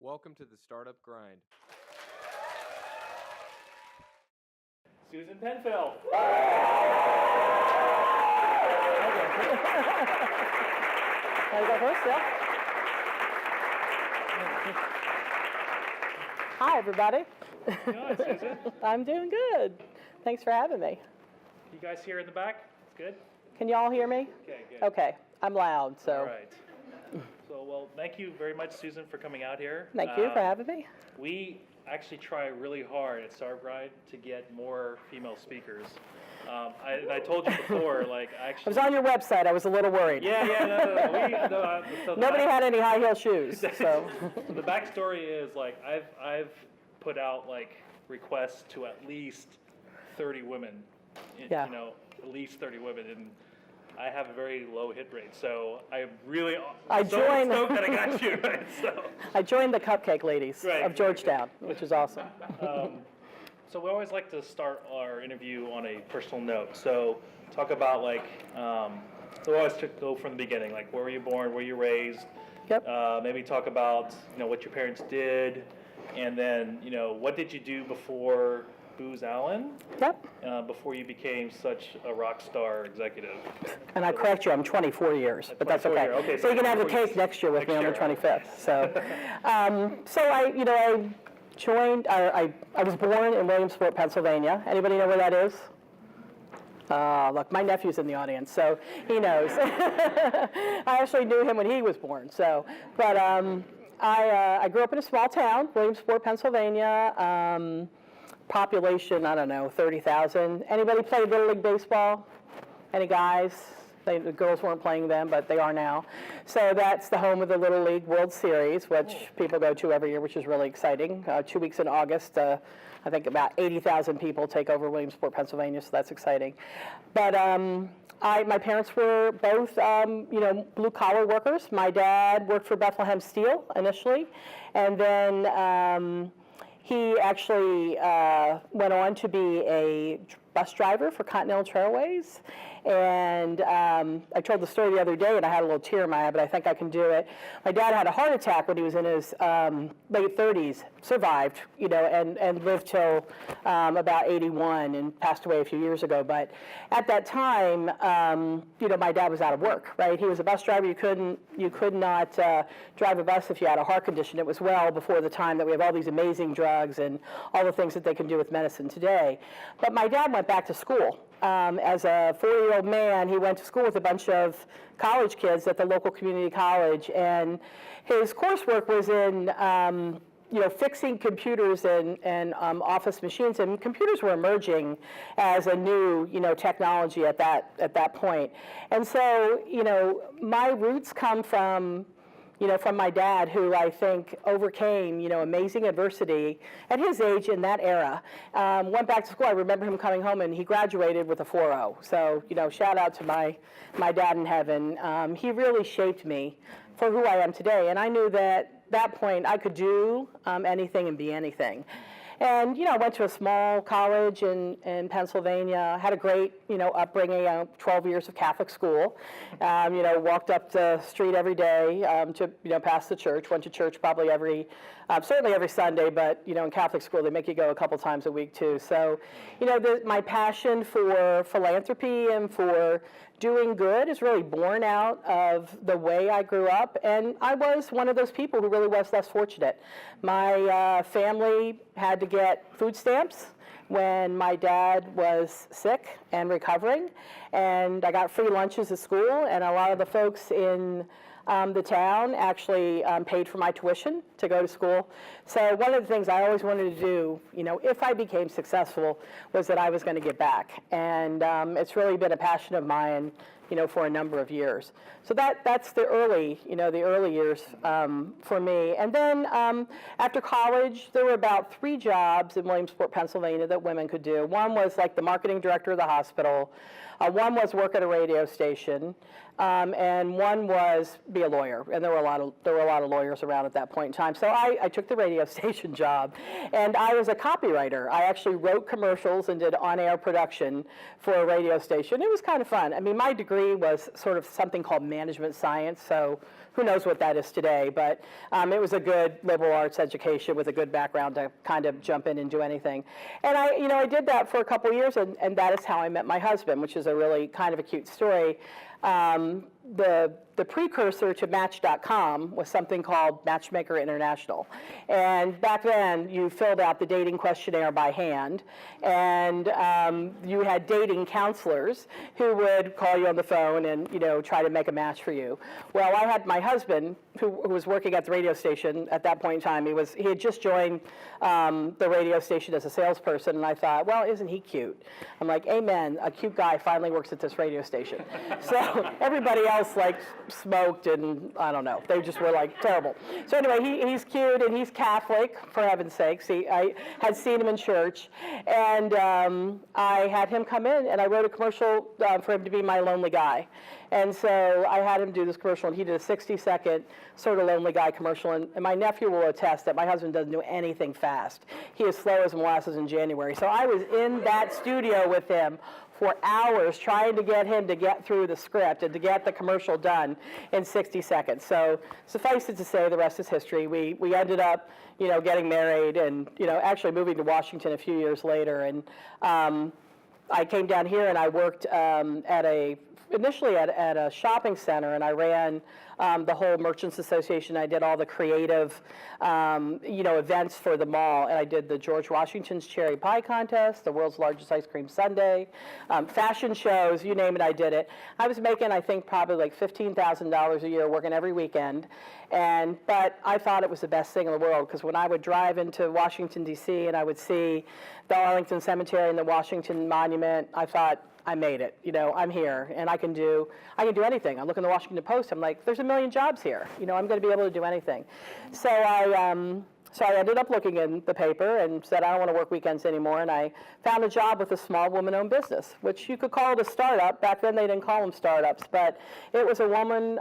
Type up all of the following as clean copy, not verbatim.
Welcome to the Startup Grind. Susan Penfield. Can I go first, yeah? Hi, everybody. Hi, Susan. I'm doing good. Thanks for having me. You guys here in the back? It's good? Can you all hear me? Okay, good. Okay, I'm loud, so. All right. So, well, thank you very much, Susan, for coming out here. Thank you for having me. We actually try really hard at Startup Grind to get more female speakers. I told you before, like, I actually. was on your website. I was a little worried. No. Nobody had any high heel shoes, so. The backstory is, like, I've put out, like, requests to at least 30 women. Yeah. You know, at least 30 women, and I have a very low hit rate, so I really stoked that I got you. Right? So. I joined the Cupcake Ladies of Georgetown, which is awesome. So we always like to start our interview on a personal note. So talk about, like, we always go from the beginning, like, where were you born, where were you raised? Yep. Maybe talk about, what your parents did, and then, what did you do before Booz Allen? Yep. Before you became such a rock star executive. And I correct you, I'm 24 years, but that's 24 okay. years. Okay, So you can have the 24 cake next year with me on the Next year. 25th. So, so I joined. I was born in Williamsport, Pennsylvania. Anybody know where that is? Look, my nephew's in the audience, so he knows. I actually knew him when he was born. So, but I grew up in a small town, Williamsport, Pennsylvania. Population, I don't know, 30,000. Anybody play Little League Baseball? Any guys? The girls weren't playing then, but they are now. So that's the home of the Little League World Series, which people go to every year, which is really exciting. 2 weeks in August, I think about 80,000 people take over Williamsport, Pennsylvania, so that's exciting. But my parents were both, blue-collar workers. My dad worked for Bethlehem Steel initially, and then he actually went on to be a bus driver for Continental Trailways. And I told the story the other day, and I had a little tear in my eye, but I think I can do it. My dad had a heart attack when he was in his late 30s, survived, and lived till about 81 and passed away a few years ago. But at that time, my dad was out of work, right? He was a bus driver. You could not drive a bus if you had a heart condition. It was well before the time that we have all these amazing drugs and all the things that they can do with medicine today. But my dad went back to school. As a 40-year-old man, he went to school with a bunch of college kids at the local community college, and his coursework was in fixing computers and office machines, and computers were emerging as a new technology at that point. And so my roots come from my dad, who I think overcame, amazing adversity at his age in that era. Went back to school. I remember him coming home, and he graduated with a 4.0. So, shout out to my dad in heaven. He really shaped me for who I am today. And I knew that that point I could do anything and be anything. And, I went to a small college in Pennsylvania, had a great, upbringing, 12 years of Catholic school, walked up the street every day to pass the church, went to church probably certainly every Sunday, but, in Catholic school, they make you go a couple times a week too. So, my passion for philanthropy and for doing good is really born out of the way I grew up, and I was one of those people who really was less fortunate. My family had to get food stamps when my dad was sick and recovering, and I got free lunches at school, and a lot of the folks in the town actually paid for my tuition to go to school. So one of the things I always wanted to do, if I became successful, was that I was going to give back. And it's really been a passion of mine, for a number of years. So that's the early years for me. And then after college, there were about 3 jobs in Williamsport, Pennsylvania that women could do. One was like the marketing director of the hospital. One was work at a radio station. And one was be a lawyer, and there were a lot of lawyers around at that point in time. So I took the radio station job, and I was a copywriter. I actually wrote commercials and did on-air production for a radio station. It was kind of fun. I mean, my degree degree was sort of something called management science, so who knows what that is today, but it was a good liberal arts education with a good background to kind of jump in and do anything. And I did that for a couple years, and that is how I met my husband, which is a really kind of a cute story. The precursor to Match.com was something called Matchmaker International. And back then, you filled out the dating questionnaire by hand, and you had dating counselors who would call you on the phone and, try to make a match for you. Well, I had my husband, who was working at the radio station at that point in time. He had just joined the radio station as a salesperson, and I thought, well, isn't he cute? I'm like, amen, a cute guy finally works at this radio station. So everybody else smoked and I don't know, they just were terrible. So anyway, he's cute and he's Catholic, for heaven's sakes. I had seen him in church, and I had him come in and I wrote a commercial for him to be my lonely guy. And so I had him do this commercial, and he did a 60-second sort of lonely guy commercial. And my nephew will attest that my husband doesn't do anything fast. He is slow as molasses in January. So I was in that studio with him for hours trying to get him to get through the script and to get the commercial done in 60 seconds. So suffice it to say, the rest is history. We ended up, getting married and, actually moving to Washington a few years later. And I came down here and I worked initially at a shopping center, and I ran the whole Merchants Association. I did all the creative, events for the mall, and I did the George Washington's Cherry Pie Contest, the world's largest ice cream sundae, fashion shows, you name it, I did it. I was making, I think, probably $15,000 a year working every weekend, but I thought it was the best thing in the world, because when I would drive into Washington, D.C., and I would see the Arlington Cemetery and the Washington Monument, I thought, I made it. I'm here, and I can do anything. I'm looking at the Washington Post. I'm like, there's a million jobs here. I'm going to be able to do anything. So I ended up looking in the paper and said, I don't want to work weekends anymore. And I found a job with a small woman-owned business, which you could call it a startup. Back then, they didn't call them startups, but it was a woman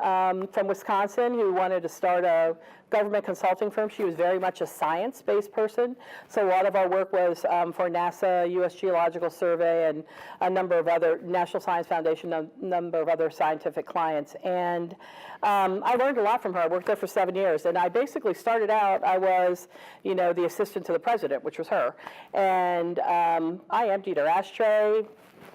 from Wisconsin who wanted to start a government consulting firm. She was very much a science-based person, so a lot of our work was for NASA, U.S. Geological Survey, and a number of other, National Science Foundation, a number of other scientific clients. And I learned a lot from her. I worked there for 7 years, and I basically started out, I was, the assistant to the president, which was her. And I emptied her ashtray,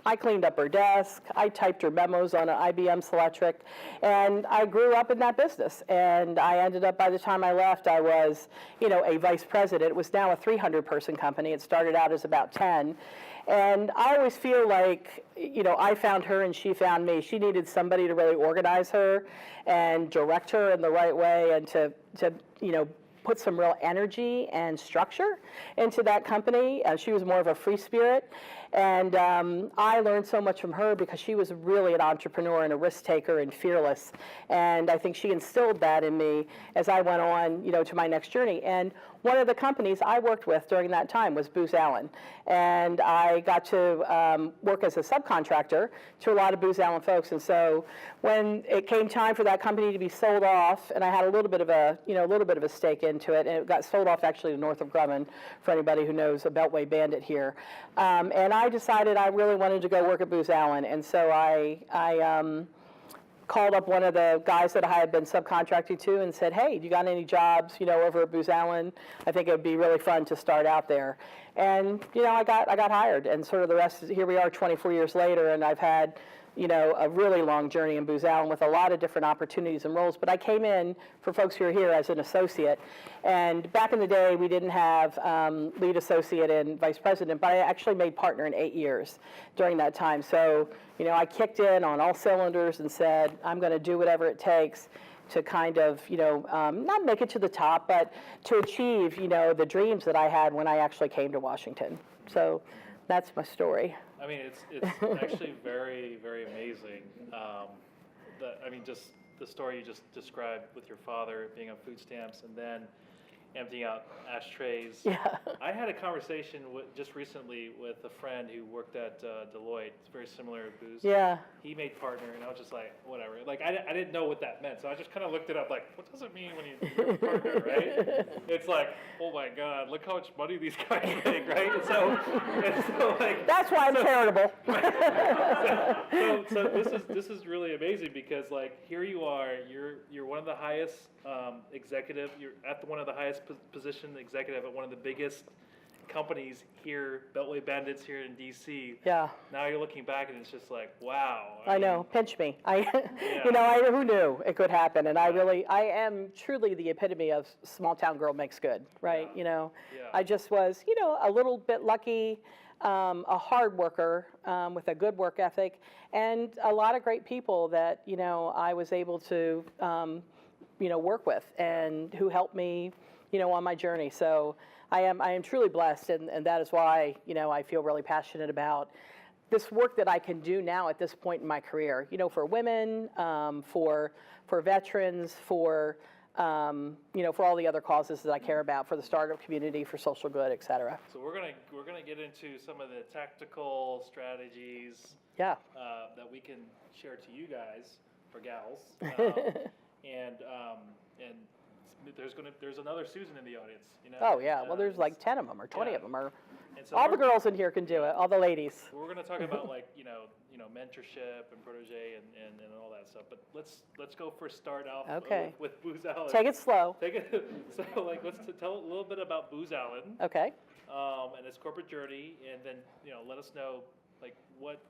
I cleaned up her desk, I typed her memos on an IBM Selectric, and I grew up in that business. And I ended up, by the time I left, I was, a vice president. It was now a 300-person company. It started out as about 10. And I always feel like, I found her and she found me. She needed somebody to really organize her and direct her in the right way, and to put some real energy and structure into that company. She was more of a free spirit. And I learned so much from her because she was really an entrepreneur and a risk taker and fearless. And I think she instilled that in me as I went on, to my next journey. And one of the companies I worked with during that time was Booz Allen. And I got to work as a subcontractor to a lot of Booz Allen folks. And so when it came time for that company to be sold off, and I had a little bit of a stake into it, and it got sold off actually to Northrop Grumman, for anybody who knows a Beltway bandit here. And I decided I really wanted to go work at Booz Allen. And so I called up one of the guys that I had been subcontracting to and said, hey, do you got any jobs, over at Booz Allen? I think it would be really fun to start out there. And, I got hired, and sort of the rest is, here we are 24 years later, and I've had, a really long journey in Booz Allen with a lot of different opportunities and roles. But I came in, for folks who are here, as an associate. And back in the day, we didn't have lead associate and vice president, but I actually made partner in 8 years during that time. So, I kicked in on all cylinders and said, I'm going to do whatever it takes to kind of, not make it to the top, but to achieve, the dreams that I had when I actually came to Washington. So that's my story. I mean, it's actually very, very amazing. Just the story you just described with your father being on food stamps, and then, emptying out ashtrays. Yeah. I had a conversation just recently with a friend who worked at Deloitte. It's very similar to Booz. Yeah. He made partner, and I was just like, whatever. Like, I didn't know what that meant, so I just kind of looked it up. Like, what does it mean when you're a partner, right? It's like, oh my God, look how much money these guys make, right? And so like. That's why I'm charitable. So this is really amazing because like here you are, you're one of the highest executive, you're at one of the highest positioned executive at one of the biggest companies here, Beltway Bandits here in DC. Yeah. Now you're looking back and it's just like, wow. I know, pinch me. Yeah. Who knew it could happen? And I am truly the epitome of small town girl makes good, right? Yeah. I just was, a little bit lucky, a hard worker with a good work ethic, and a lot of great people that, I was able to, work with and who helped me, on my journey. So I am truly blessed, and that is why, I feel really passionate about this work that I can do now at this point in my career, for women, for veterans, for all the other causes that I care about, for the startup community, for social good, et cetera. So we're gonna get into some of the tactical strategies Yeah. that we can share to you guys, or gals, and there's another Susan in the audience, Oh, yeah. Well, there's like 10 of them or 20 yeah. of them. Or And so all the we're- girls in here can do it, all the ladies. We're going to talk about like mentorship and protege and all that stuff. But let's go first. Start off Okay. with Booz Allen. Take it slow. Take it. So like let's tell a little bit about Booz Allen Okay. and its corporate journey, and then let us know like what,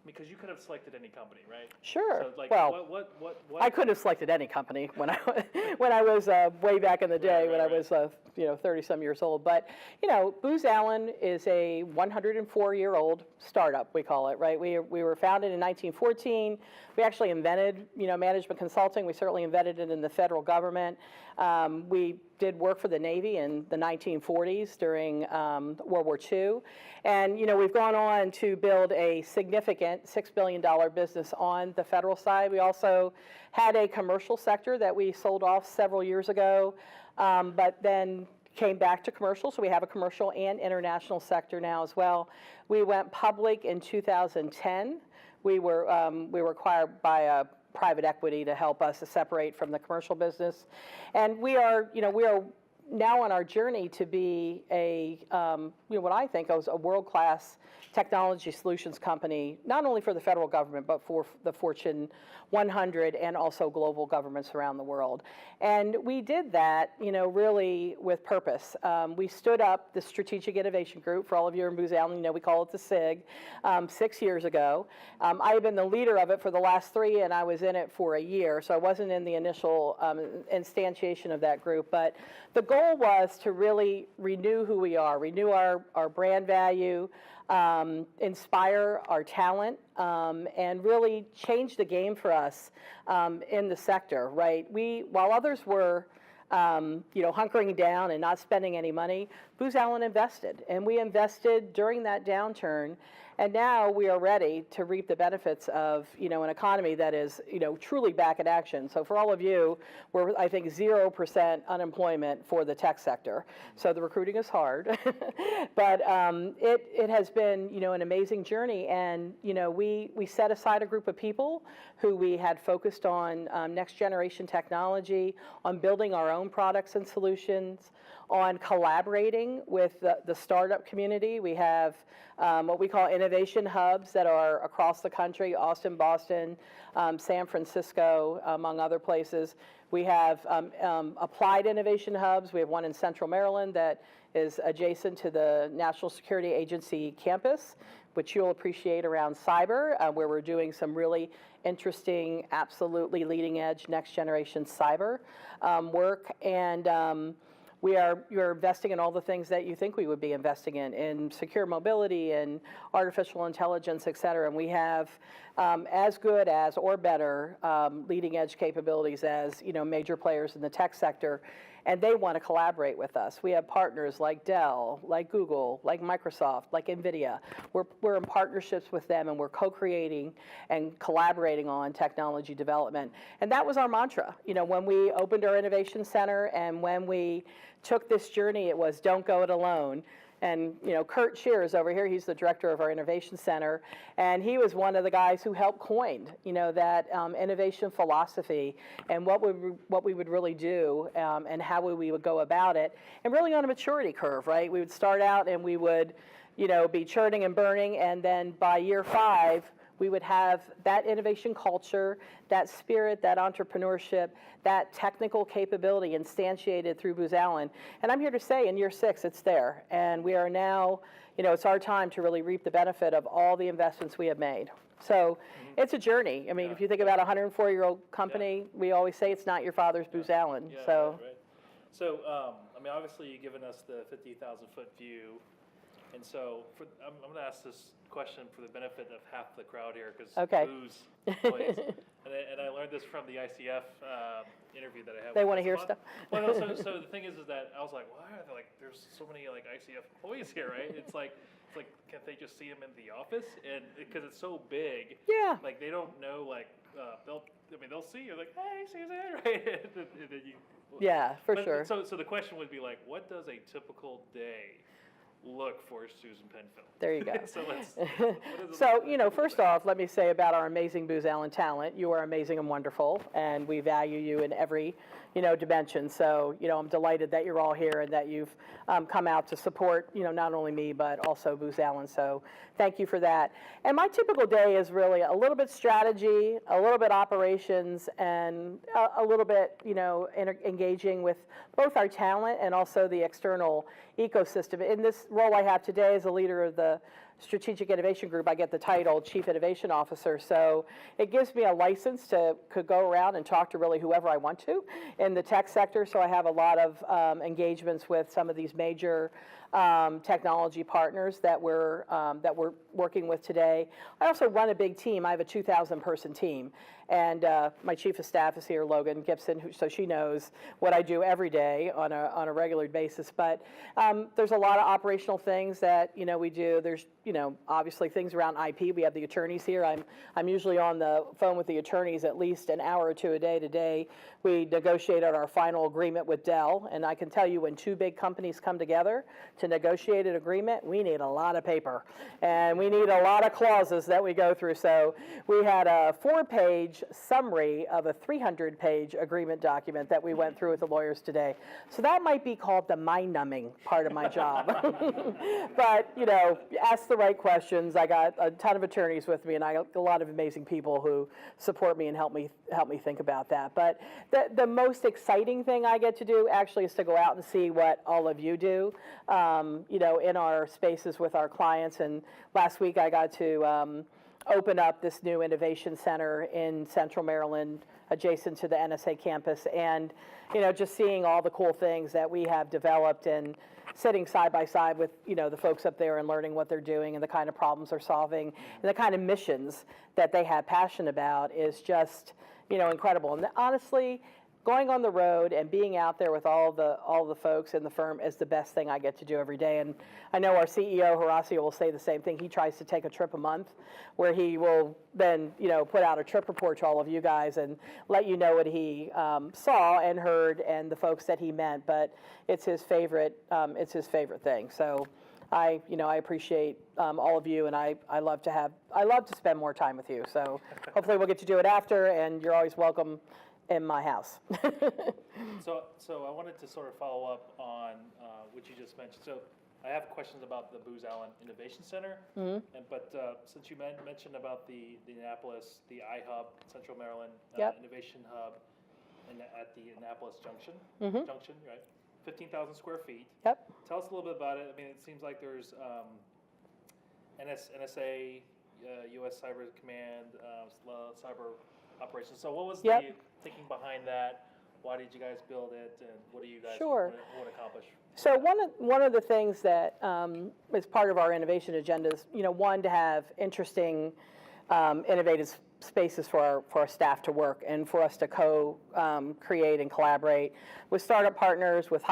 because you could have selected any company, right? Sure. So like Well, what I couldn't have selected any company when I was way back in the day, when I was 30-some years old. But Booz Allen is a 104-year-old startup, we call it, right? We were founded in 1914. We actually invented management consulting. We certainly invented it in the federal government. We did work for the Navy in the 1940s during World War II. And, we've gone on to build a significant $6 billion business on the federal side. We also had a commercial sector that we sold off several years ago, but then came back to commercial. So we have a commercial and international sector now as well. We went public in 2010. We were acquired by a private equity to help us to separate from the commercial business. And we are now on our journey to be what I think is a world-class technology solutions company, not only for the federal government, but for the Fortune 100 and also global governments around the world. And we did that, really with purpose. We stood up the Strategic Innovation Group. For all of you in Booz Allen, we call it the SIG, 6 years ago. I have been the leader of it for the last 3, and I was in it for a year, so I wasn't in the initial instantiation of that group. But the goal was to really renew who we are, renew our brand value, inspire our talent, and really change the game for us in the sector, right? While others were hunkering down and not spending any money, Booz Allen invested, and we invested during that downturn, and now we are ready to reap the benefits of, an economy that is, truly back in action. So for all of you, we're, I think, 0% unemployment for the tech sector. So the recruiting is hard, but it has been, an amazing journey, and, we set aside a group of people who we had focused on next generation technology, on building our own products and solutions, on collaborating with the startup community. We have what we call innovation hubs that are across the country: Austin, Boston, San Francisco, among other places. We have applied innovation hubs. We have one in Central Maryland that is adjacent to the National Security Agency campus, which you'll appreciate, around cyber, where we're doing some really interesting, absolutely leading edge, next generation cyber work. And you're investing in all the things that you think we would be investing in secure mobility and artificial intelligence, et cetera. And we have as good as or better leading edge capabilities as major players in the tech sector. and they want to collaborate with us. We have partners like Dell, like Google, like Microsoft, like NVIDIA. We're in partnerships with them, and we're co-creating and collaborating on technology development. And that was our mantra. You know, when we opened our innovation center and when we took this journey, it was don't go it alone. And, you know, Kurt Shears over here, he's the director of our innovation center, and he was one of the guys who helped coin, you know, that innovation philosophy and what we would really do and how we would go about it, and really on a maturity curve, right? We would start out and we would, you know, be churning and burning, and then by year 5, we would have that innovation culture, that spirit, that entrepreneurship, that technical capability instantiated through Booz Allen. And I'm here to say in year 6, it's there. And we are now, you know, it's our time to really reap the benefit of all the investments we have made. So it's a journey. I mean, if you think about a 104-year-old company, we always say it's not your father's Booz Allen. Yeah, so. right. So, I mean, obviously you've given us the 50,000-foot view. And so I'm going to ask this question for the benefit of half the crowd here, because Booz employees. And I learned this from the ICF interview that I had. They want to hear stuff. Well, no, so the thing is that I was like, why are there like there's so many like ICF employees here, right? It's like can't they just see them in the office? And because it's so big, Yeah. like they don't know like they'll see you like, hey Suzanne, right? And then you, Yeah, for but, sure. So the question would be like, what does a typical day look for Susan Penfield? There you go. So let's. What does it So, look you know, like? first off, let me say about our amazing Booz Allen talent, you are amazing and wonderful, and we value you in every, you know, dimension. So, you know, I'm delighted that you're all here and that you've come out to support, you know, not only me, but also Booz Allen. So thank you for that. And my typical day is really a little bit strategy, a little bit operations, and a little bit, you know, engaging with both our talent and also the external ecosystem. In this role I have today as a leader of the Strategic Innovation Group, I get the title Chief Innovation Officer. So it gives me a license to could go around and talk to really whoever I want to in the tech sector. So I have a lot of engagements with some of these major technology partners that we're working with today. I also run a big team. I have a 2,000-person team. And my chief of staff is here, Logan Gibson, so she knows what I do every day on a regular basis. But there's a lot of operational things that, you know, we do. There's, you know, obviously things around IP. We have the attorneys here. I'm usually on the phone with the attorneys at least an hour or two a day. Today, we negotiated our final agreement with Dell. And I can tell you, when two big companies come together to negotiate an agreement, we need a lot of paper. And we need a lot of clauses that we go through. So we had a 4-page summary of a 300-page agreement document that we went through with the lawyers today. So that might be called the mind-numbing part of my job. But, you know, ask the right questions. I got a ton of attorneys with me, and I got a lot of amazing people who support me and help me think about that. But the most exciting thing I get to do actually is to go out and see what all of you do, you know, in our spaces with our clients. And last week I got to open up this new innovation center in Central Maryland, adjacent to the NSA campus, and, you know, just seeing all the cool things that we have developed and sitting side by side with, you know, the folks up there and learning what they're doing and the kind of problems they're solving and the kind of missions that they have passion about is just, you know, incredible. And honestly, going on the road and being out there with all the folks in the firm is the best thing I get to do every day. And I know our CEO, Horacio, will say the same thing. He tries to take a trip a month where he will then, you know, put out a trip report to all of you guys and let you know what he saw and heard and the folks that he met. But it's his favorite thing. So I appreciate all of you, and I love to spend more time with you. So hopefully we'll get to do it after, and you're always welcome in my house. So I wanted to sort of follow up on what you just mentioned. So I have questions about the Booz Allen Innovation Center, but since you mentioned about the Annapolis, the iHub, Central Maryland Innovation Hub, and at the Annapolis Junction, right? 15,000 square feet. Yep. Tell us a little bit about it. I mean, it seems like there's NSA, U.S. Cyber Command, cyber operations. So what was the thinking behind that? Why did you guys build it, and what do you guys want to accomplish? So one of the things that is part of our innovation agenda is, you know, one, to have interesting, innovative spaces for our staff to work and for us to create and collaborate with startup partners, with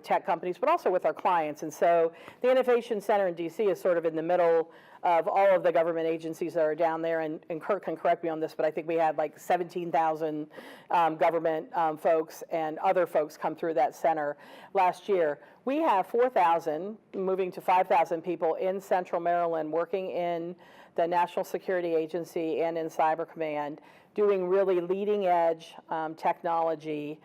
tech companies, but also with our clients. And so the Innovation Center in DC is sort of in the middle of all of the government agencies that are down there, and Kurt can correct me on this, but I think we had like 17,000 government folks and other folks come through that center last year. We have 4,000, moving to 5,000 people in Central Maryland working in the National Security Agency and in Cyber Command, doing really leading edge technology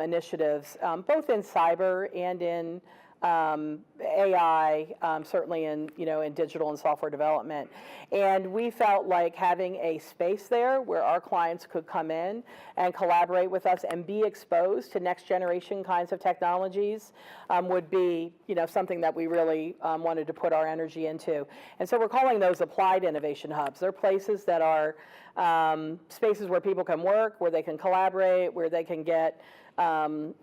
initiatives, both in cyber and in AI, certainly in digital and software development. And we felt like having a space there where our clients could come in and collaborate with us and be exposed to next generation kinds of technologies would be something that we really wanted to put our energy into. And so we're calling those applied innovation hubs. They're places that are spaces where people can work, where they can collaborate, where they can get learning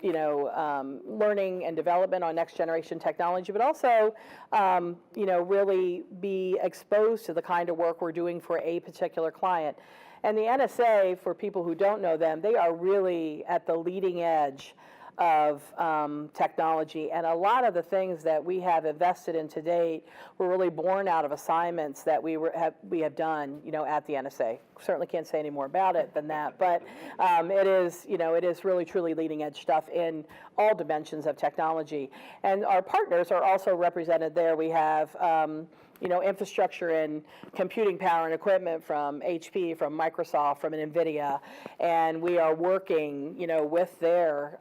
and development on next generation technology, but also, really be exposed to the kind of work we're doing for a particular client. And the NSA, for people who don't know them, they are really at the leading edge of technology, and a lot of the things that we have invested in to date were really born out of assignments that we have done, at the NSA. Certainly can't say any more about it than that, but it is really truly leading edge stuff in all dimensions of technology. And our partners are also represented there. We have infrastructure and computing power and equipment from HP, from Microsoft, from NVIDIA, and we are working, with their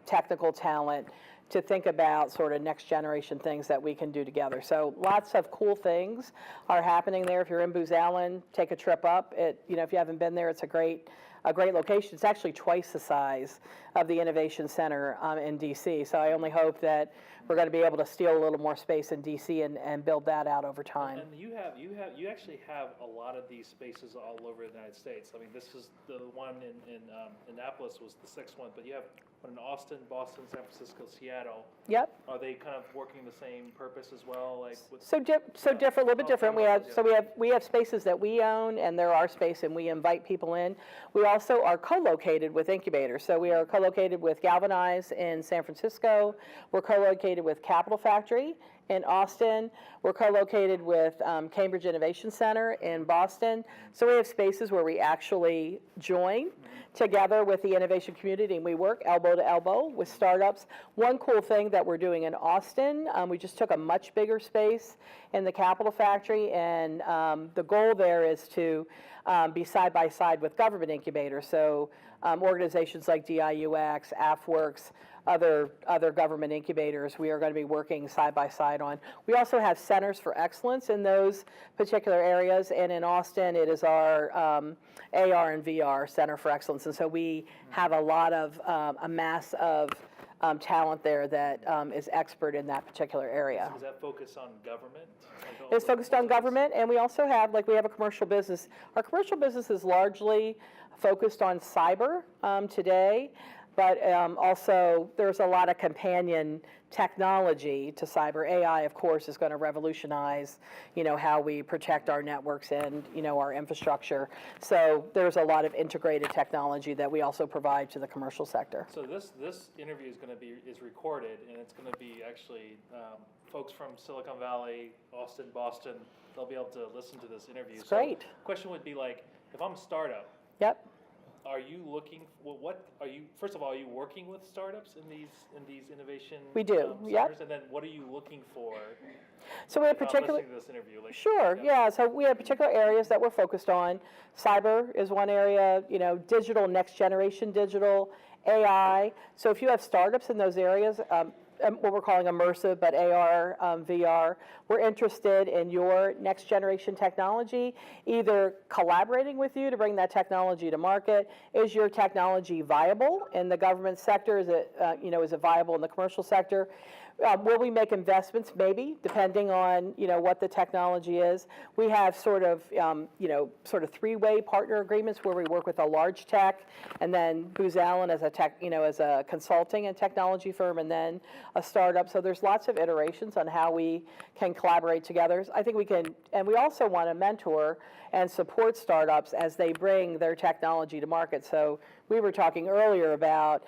technical talent to think about sort of next generation things that we can do together. So lots of cool things are happening there. If you're in Booz Allen, take a trip up. If you haven't been there, it's a great location. It's actually twice the size of the Innovation Center in DC. So I only hope that we're going to be able to steal a little more space in DC and build that out over time. And you actually have a lot of these spaces all over the United States. I mean, this is the one in Annapolis was the sixth one, but you have one in Austin, Boston, San Francisco, Seattle. Yep. Are they kind of working the same purpose as well? Like different, a little bit different. We have spaces that we own, and they're our space, and we invite people in. We also are co-located with incubators. So we are co-located with Galvanize in San Francisco. We're co-located with Capital Factory in Austin. We're co-located with Cambridge Innovation Center in Boston. So we have spaces where we actually join together with the innovation community, and we work elbow to elbow with startups. One cool thing that we're doing in Austin, we just took a much bigger space in the Capital Factory, and the goal there is to be side by side with government incubators. So organizations like DIUX, AFWorks, other government incubators, we are going to be working side by side on. We also have centers for excellence in those particular areas, and in Austin it is our AR and VR Center for Excellence, and so we have a lot of, a mass of talent there that is expert in that particular area. So is that focused on government? It's focused on government, and we also have, we have a commercial business. Our commercial business is largely focused on cyber today, but also there's a lot of companion technology to cyber. AI, of course, is going to revolutionize, how we protect our networks and, our infrastructure. So there's a lot of integrated technology that we also provide to the commercial sector. So this interview is recorded, and it's going to be actually folks from Silicon Valley, Austin, Boston, they'll be able to listen to this interview. It's great. So the question would be if I'm a startup. Yep. Are you looking? What are you? First of all, are you working with startups in these innovation? We do. Yep. And then, what are you looking for? So we have particular. Listening to this interview. Sure. Yeah. So we have particular areas that we're focused on. Cyber is one area. Digital, next generation digital, AI. So if you have startups in those areas. What we're calling immersive, but AR, VR. We're interested in your next generation technology, either collaborating with you to bring that technology to market. Is your technology viable in the government sector? Is it, is it viable in the commercial sector? Will we make investments? Maybe, depending on what the technology is. We have sort of three-way partner agreements where we work with a large tech, and then Booz Allen as a tech, as a consulting and technology firm, and then a startup. So there's lots of iterations on how we can collaborate together. I think we can, and we also want to mentor and support startups as they bring their technology to market. So we were talking earlier about,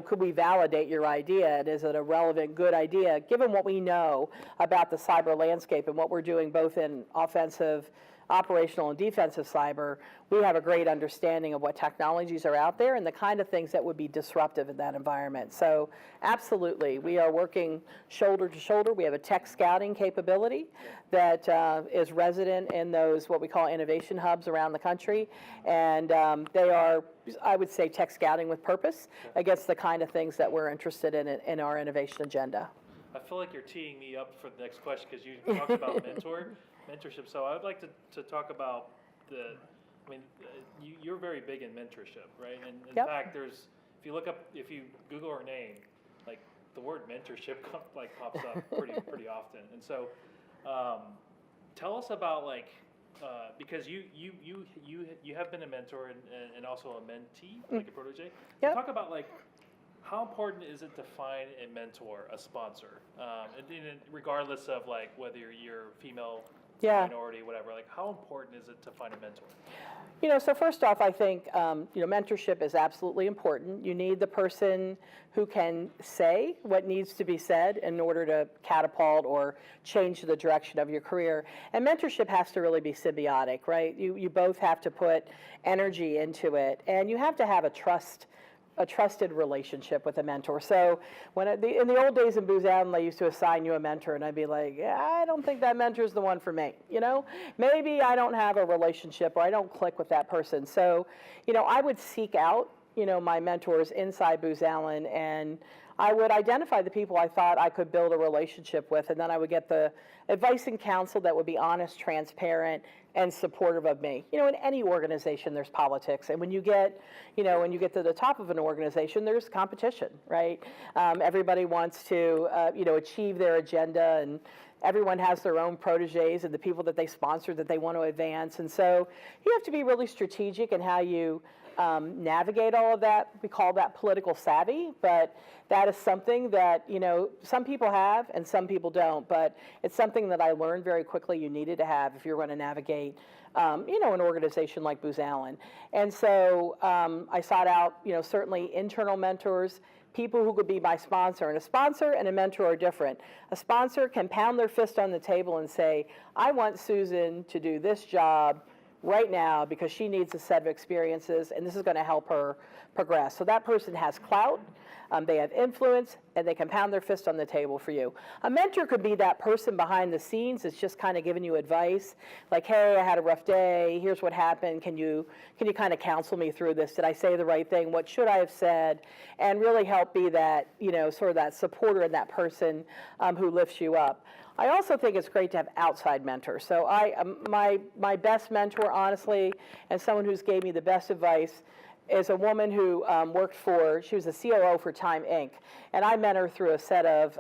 could we validate your idea? And is it a relevant, good idea, given what we know about the cyber landscape and what we're doing both in offensive, operational, and defensive cyber? We have a great understanding of what technologies are out there and the kind of things that would be disruptive in that environment. So absolutely, we are working shoulder to shoulder. We have a tech scouting capability that is resident in those, what we call innovation hubs around the country. And they are, I would say, tech scouting with purpose against the kind of things that we're interested in our innovation agenda. I feel like you're teeing me up for the next question because you talked about mentorship. So I would like to talk about you're very big in mentorship, right? And in fact, if you Google her name, like the word mentorship pops up pretty often. And so, tell us about because you have been a mentor and also a mentee, like a protege. Yep. Talk about how important is it to find a mentor, a sponsor, and regardless of whether you're female, minority, whatever. How important is it to find a mentor? So first off, I think mentorship is absolutely important. You need the person who can say what needs to be said in order to catapult or change the direction of your career. And mentorship has to really be symbiotic, right? You both have to put energy into it, and you have to have a trusted relationship with a mentor. So in the old days in Booz Allen, they used to assign you a mentor, and I'd be like, I don't think that mentor's the one for me. Maybe I don't have a relationship or I don't click with that person. So, I would seek out, my mentors inside Booz Allen, and I would identify the people I thought I could build a relationship with, and then I would get the advice and counsel that would be honest, transparent, and supportive of me. In any organization, there's politics, and when you get to the top of an organization, there's competition, right? Everybody wants to, achieve their agenda, and everyone has their own proteges and the people that they sponsor that they want to advance, and so you have to be really strategic in how you navigate all of that. We call that political savvy, but that is something that, some people have and some people don't, but it's something that I learned very quickly you needed to have if you're going to navigate, an organization like Booz Allen. And so I sought out, certainly internal mentors, people who could be my sponsor. And a sponsor and a mentor are different. A sponsor can pound their fist on the table and say, I want Susan to do this job right now because she needs a set of experiences and this is going to help her progress. So that person has clout, they have influence, and they can pound their fist on the table for you. A mentor could be that person behind the scenes that's just kind of giving you advice, like, hey, I had a rough day, here's what happened, can you kind of counsel me through this? Did I say the right thing? What should I have said? And really help be that, sort of that supporter and that person who lifts you up. I also think it's great to have outside mentors. So my best mentor, honestly, and someone who's gave me the best advice is a woman who she was a COO for Time Inc. And I met her through a set of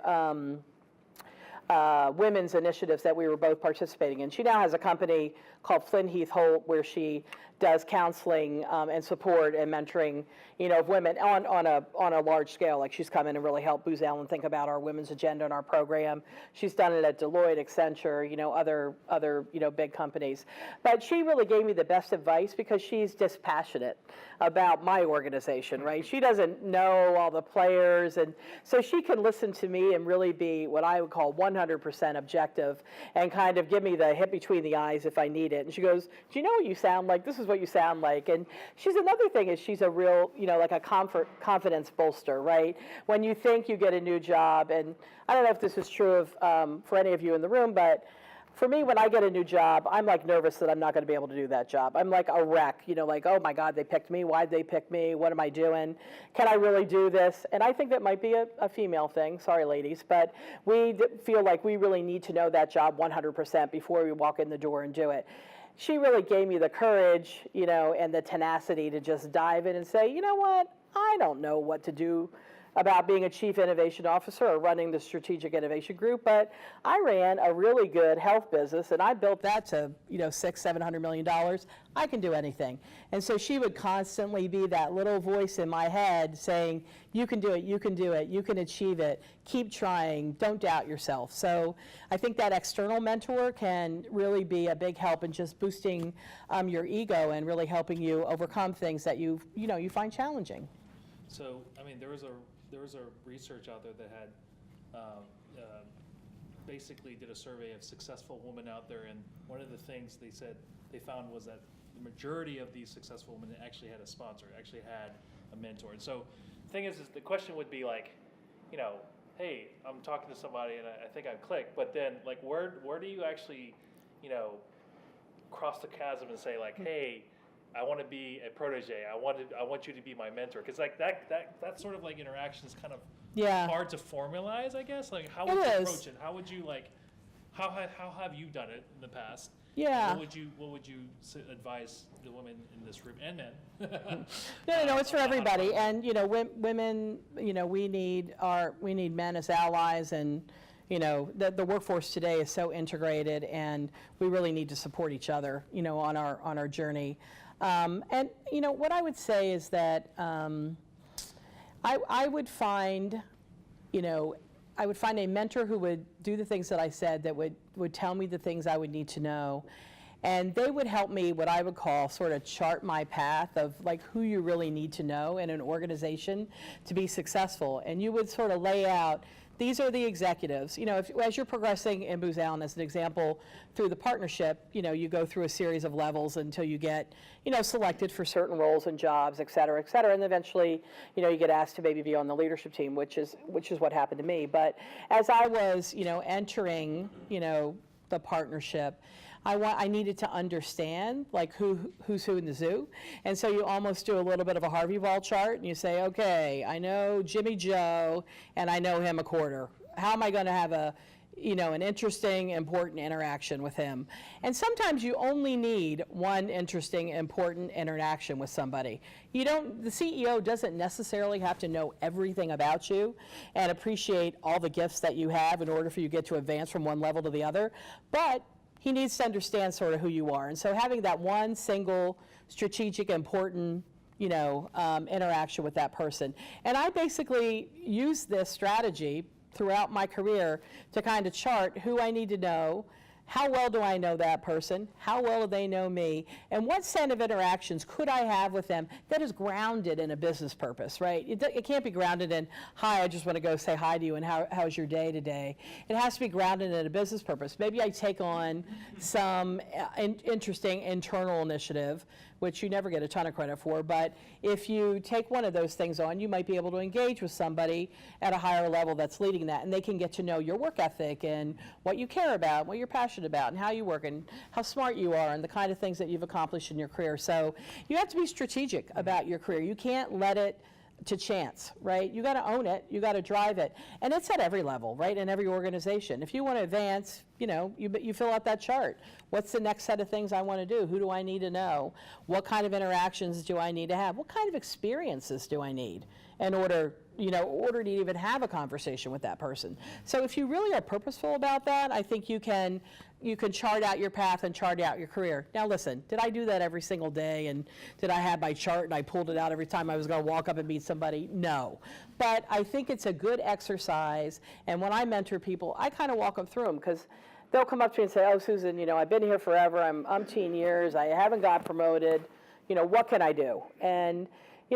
women's initiatives that we were both participating in. She now has a company called Flynn Heath Holt where she does counseling and support and mentoring, of women on a large scale. Like she's come in and really helped Booz Allen think about our women's agenda and our program. She's done it at Deloitte, Accenture, other big companies. But she really gave me the best advice because she's dispassionate about my organization, right? She doesn't know all the players, and so she can listen to me and really be what I would call 100% objective and kind of give me the hit between the eyes if I need it. And she goes, do you know what you sound like? This is what you sound like. And another thing is she's a real, like a confidence bolster, right? When you think you get a new job, and I don't know if this is true of for any of you in the room, but for me, when I get a new job, I'm like nervous that I'm not going to be able to do that job. I'm like a wreck, like, oh my God, they picked me. Why'd they pick me? What am I doing? Can I really do this? And I think that might be a female thing. Sorry, ladies. But we feel like we really need to know that job 100% before we walk in the door and do it. She really gave me the courage, and the tenacity to just dive in and say, you know what? I don't know what to do about being a chief innovation officer or running the strategic innovation group, but I ran a really good health business and I built that to, $600-700 million. I can do anything. And so she would constantly be that little voice in my head saying, you can do it, you can do it, you can achieve it, keep trying, don't doubt yourself. So I think that external mentor can really be a big help in just boosting your ego and really helping you overcome things that you find challenging. So, I mean, there was a research out there that had basically did a survey of successful women out there, and one of the things they said they found was that the majority of these successful women actually had a sponsor, actually had a mentor. And so the thing is the question would be like, hey, I'm talking to somebody and I think I've clicked, but then like where do you actually, cross the chasm and say like, hey, I want to be a protege. I want you to be my mentor. Because like that sort of like interaction is kind of hard to formalize, I guess. Like how would you approach it? How would you like, how have you done it in the past? Yeah. What would you advise the women in this room and men? No, it's for everybody. And women, we need men as allies, and the workforce today is so integrated, and we really need to support each other, on our journey. And what I would say is that I would find a mentor who would do the things that I said, that would tell me the things I would need to know. And they would help me, what I would call, sort of chart my path of like who you really need to know in an organization to be successful. And you would sort of lay out, these are the executives. As you're progressing in Booz Allen, as an example, through the partnership, you go through a series of levels until you get, selected for certain roles and jobs, et cetera, and eventually, you get asked to maybe be on the leadership team, which is what happened to me. But as I was, entering, the partnership, I needed to understand like who's who in the zoo. And so you almost do a little bit of a Harvey Ball chart and you say, okay, I know Jimmy Joe and I know him a quarter. How am I going to have an interesting, important interaction with him? And sometimes you only need one interesting, important interaction with somebody. The CEO doesn't necessarily have to know everything about you and appreciate all the gifts that you have in order for you to get to advance from one level to the other, but he needs to understand sort of who you are. And so having that one single strategic, important, interaction with that person. And I basically use this strategy throughout my career to kind of chart who I need to know, how well do I know that person, how well do they know me, and what set of interactions could I have with them that is grounded in a business purpose, right? It can't be grounded in, hi, I just want to go say hi to you and how's your day today. It has to be grounded in a business purpose. Maybe I take on some interesting internal initiative, which you never get a ton of credit for, but if you take one of those things on, you might be able to engage with somebody at a higher level that's leading that, and they can get to know your work ethic and what you care about, what you're passionate about, and how you work, and how smart you are, and the kind of things that you've accomplished in your career. So you have to be strategic about your career. You can't let it to chance, right? You got to own it, you got to drive it, and it's at every level, right? In every organization. If you want to advance, you fill out that chart. What's the next set of things I want to do? Who do I need to know? What kind of interactions do I need to have? What kind of experiences do I need in order to even have a conversation with that person? So if you really are purposeful about that, I think you can chart out your path and chart out your career. Now listen, did I do that every single day, and did I have my chart and I pulled it out every time I was going to walk up and meet somebody? No. But I think it's a good exercise, and when I mentor people, I kind of walk them through them, because they'll come up to me and say, oh, Susan, I've been here forever, I'm umpteen years, I haven't got promoted, what can I do? And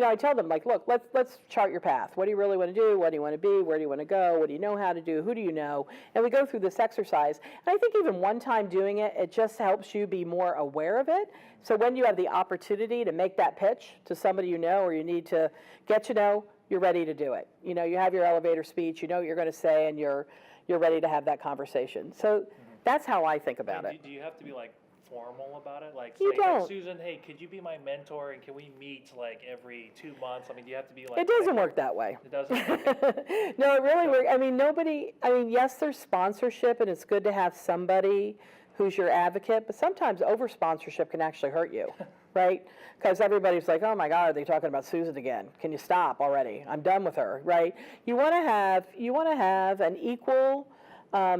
I tell them, like, look, let's chart your path. What do you really want to do? What do you want to be? Where do you want to go? What do you know how to do? Who do you know? And we go through this exercise. And I think even one time doing it, it just helps you be more aware of it. So when you have the opportunity to make that pitch to somebody you know, or you need to get to know, you're ready to do it. You have your elevator speech, you know what you're going to say, and you're ready to have that conversation. So that's how I think about it. Do you have to be like formal about it? Like, you say, don't. Like, Susan, hey, could you be my mentor, and can we meet like every 2 months? I mean, do you have to be like... It doesn't work that way. It doesn't? Okay. No, it really works. I mean, yes, there's sponsorship, and it's good to have somebody who's your advocate, but sometimes over-sponsorship can actually hurt you, right? Because everybody's like, oh my God, are they talking about Susan again? Can you stop already? I'm done with her, right? You want to have an equal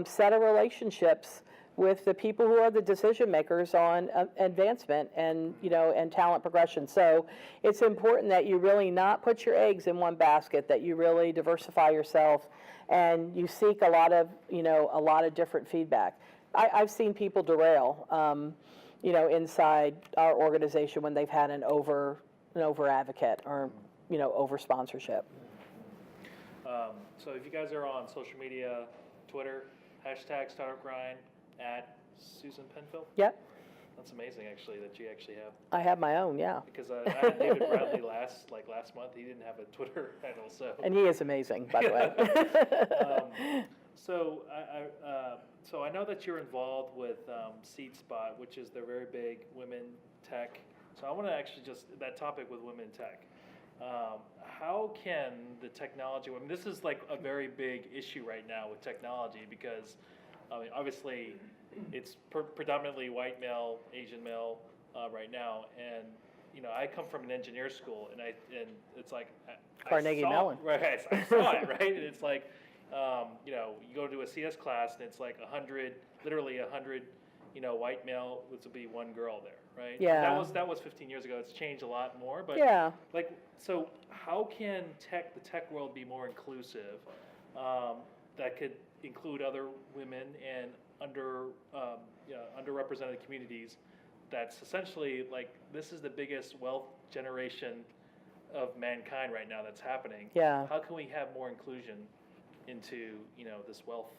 set of relationships with the people who are the decision makers on advancement and and talent progression. So it's important that you really not put your eggs in one basket, that you really diversify yourself, and you seek a lot of different feedback. I've seen people derail, inside our organization when they've had an over advocate or over sponsorship. So if you guys are on social media, Twitter, hashtag Startup Grind at Susan Penfield. Yep. That's amazing, actually, that you actually have. I have my own, yeah. Because I had David Bradley last month. He didn't have a Twitter handle, so. And he is amazing, by the way. So I know that you're involved with SeedSpot, which is their very big women tech. So I want to actually that topic with women tech. How can the technology, I mean, this is like a very big issue right now with technology because, I mean, obviously it's predominantly white male, Asian male right now, and I come from an engineer school, and it's like Carnegie Mellon, right? I saw it, right? And it's like, you go to a CS class, and it's like literally 100, white male, which would be one girl there, right? Yeah. That was 15 years ago. It's changed a lot more, but yeah. Like, so how can the tech world be more inclusive? That could include other women and underrepresented communities. That's essentially like this is the biggest wealth generation of mankind right now that's happening. Yeah. How can we have more inclusion into this wealth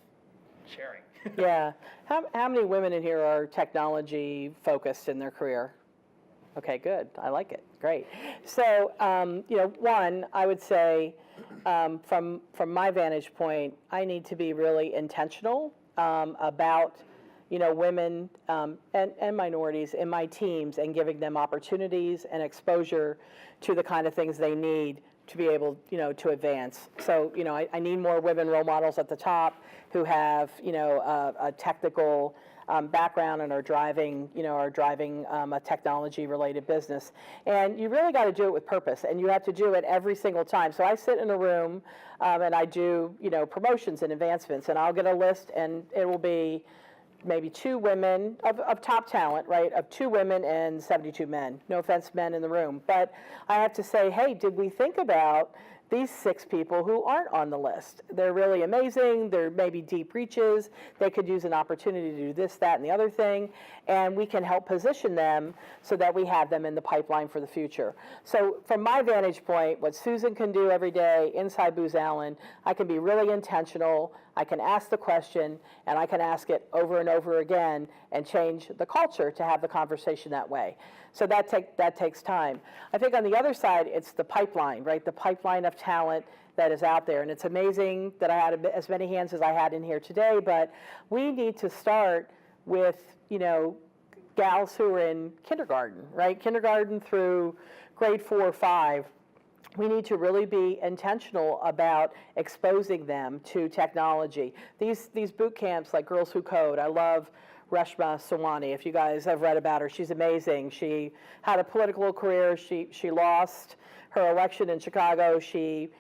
sharing? Yeah. How many women in here are technology focused in their career? Okay, good. I like it. Great. So, one, I would say, from my vantage point, I need to be really intentional about, women and minorities in my teams and giving them opportunities and exposure to the kind of things they need to be able, to advance. So, I need more women role models at the top who have, a technical background and are driving a technology-related business. And you really got to do it with purpose, and you have to do it every single time. So I sit in a room and I do, promotions and advancements, and I'll get a list, and it will be maybe 2 women of top talent, right, of 2 women and 72 men. No offense, men in the room. But I have to say, hey, did we think about these 6 people who aren't on the list? They're really amazing. They're maybe deep reaches. They could use an opportunity to do this, that, and the other thing. And we can help position them so that we have them in the pipeline for the future. So from my vantage point, what Susan can do every day inside Booz Allen, I can be really intentional. I can ask the question, and I can ask it over and over again and change the culture to have the conversation that way. So that takes time. I think on the other side, it's the pipeline, right? The pipeline of talent that is out there. And it's amazing that I had as many hands as I had in here today, but we need to start with, gals who are in kindergarten, right? Kindergarten through grade 4 or 5. We need to really be intentional about exposing them to technology. These boot camps like Girls Who Code, I love Reshma Sawani. If you guys have read about her, she's amazing. She had a political career. She lost her election in Chicago. She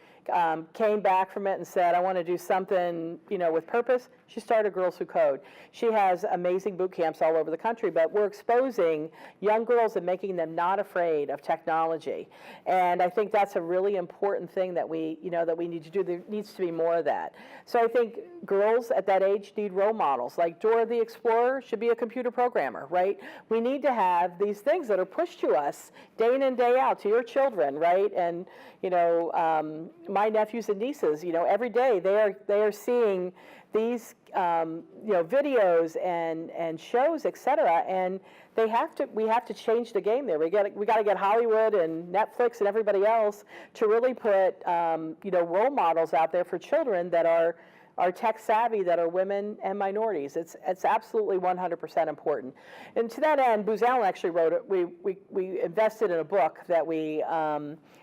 came back from it and said, I want to do something, with purpose. She started Girls Who Code. She has amazing boot camps all over the country, but we're exposing young girls and making them not afraid of technology. And I think that's a really important thing that we need to do. There needs to be more of that. So I think girls at that age need role models. Like Dora the Explorer should be a computer programmer, right? We need to have these things that are pushed to us day in and day out, to your children, right? And, my nephews and nieces, every day they are seeing these videos and shows, et cetera, and we have to change the game there. We got to get Hollywood and Netflix and everybody else to really put role models out there for children that are are tech savvy that are women and minorities. It's absolutely 100% important. And to that end, Booz Allen actually wrote it. We invested in a book that we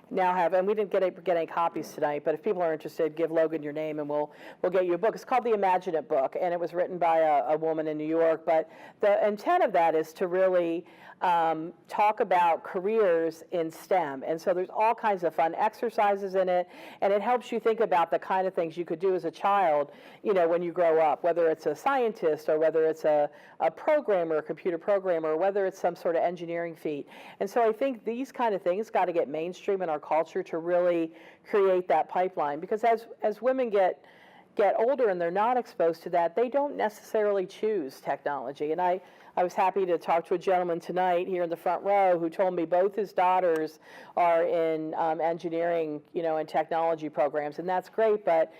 now have, and we didn't get any copies tonight, but if people are interested, give Logan your name and we'll get you a book. It's called The Imagine It Book, and it was written by a woman in New York, but the intent of that is to really talk about careers in STEM. And so there's all kinds of fun exercises in it, and it helps you think about the kind of things you could do as a child, when you grow up, whether it's a scientist or whether it's a programmer, a computer programmer, or whether it's some sort of engineering feat. And so I think these kind of things got to get mainstream in our culture to really create that pipeline, because as women get older and they're not exposed to that, they don't necessarily choose technology. And I was happy to talk to a gentleman tonight here in the front row who told me both his daughters are in engineering, and technology programs, and that's great, but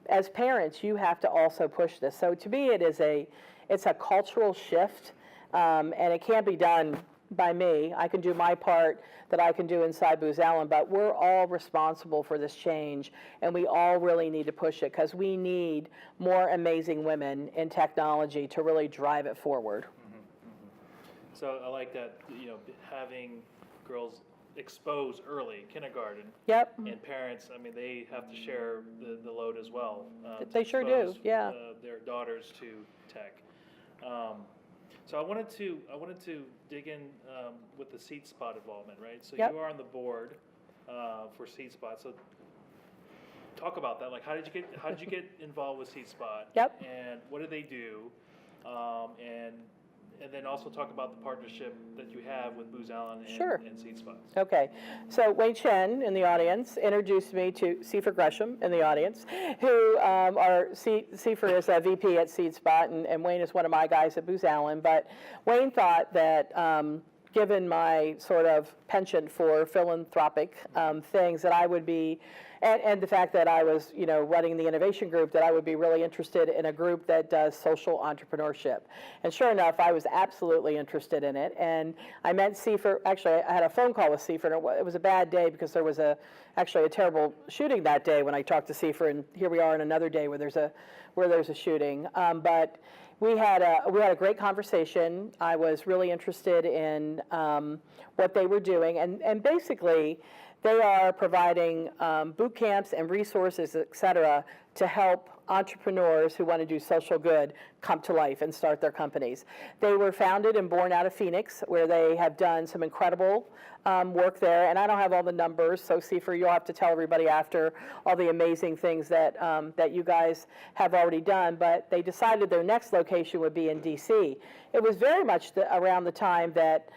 as parents, you have to also push this. So to me, it's a cultural shift, and it can't be done by me. I can do my part that I can do inside Booz Allen, but we're all responsible for this change, and we all really need to push it, because we need more amazing women in technology to really drive it forward. So I like that, having girls exposed early, kindergarten. Yep. And parents, they have to share the load as well. They sure do, yeah. Their daughters to tech. So I wanted to dig in with the SeedSpot involvement, right? So Yep. you are on the board for SeedSpot. So talk about that. Like, how did you get involved with SeedSpot? Yep. And what do they do? And then also talk about the partnership that you have with Booz Allen and, Sure. and SeedSpot. Okay, so Wayne Chen in the audience introduced me to Seifer Gresham in the audience, who Seifer is a VP at SeedSpot, and Wayne is one of my guys at Booz Allen. But Wayne thought that given my sort of penchant for philanthropic things, that I would be, and the fact that I was, running the innovation group, that I would be really interested in a group that does social entrepreneurship. And sure enough, I was absolutely interested in it. And I met Seifer, actually, I had a phone call with Seifer, and it was a bad day because there was actually a terrible shooting that day when I talked to Seifer, and here we are on another day where there's a shooting. But we had a great conversation. I was really interested in what they were doing, and basically, they are providing boot camps and resources, et cetera, to help entrepreneurs who want to do social good come to life and start their companies. They were founded and born out of Phoenix, where they have done some incredible work there. And I don't have all the numbers, so Seifer, you'll have to tell everybody after all the amazing things that you guys have already done. But they decided their next location would be in DC. It was very much around the time that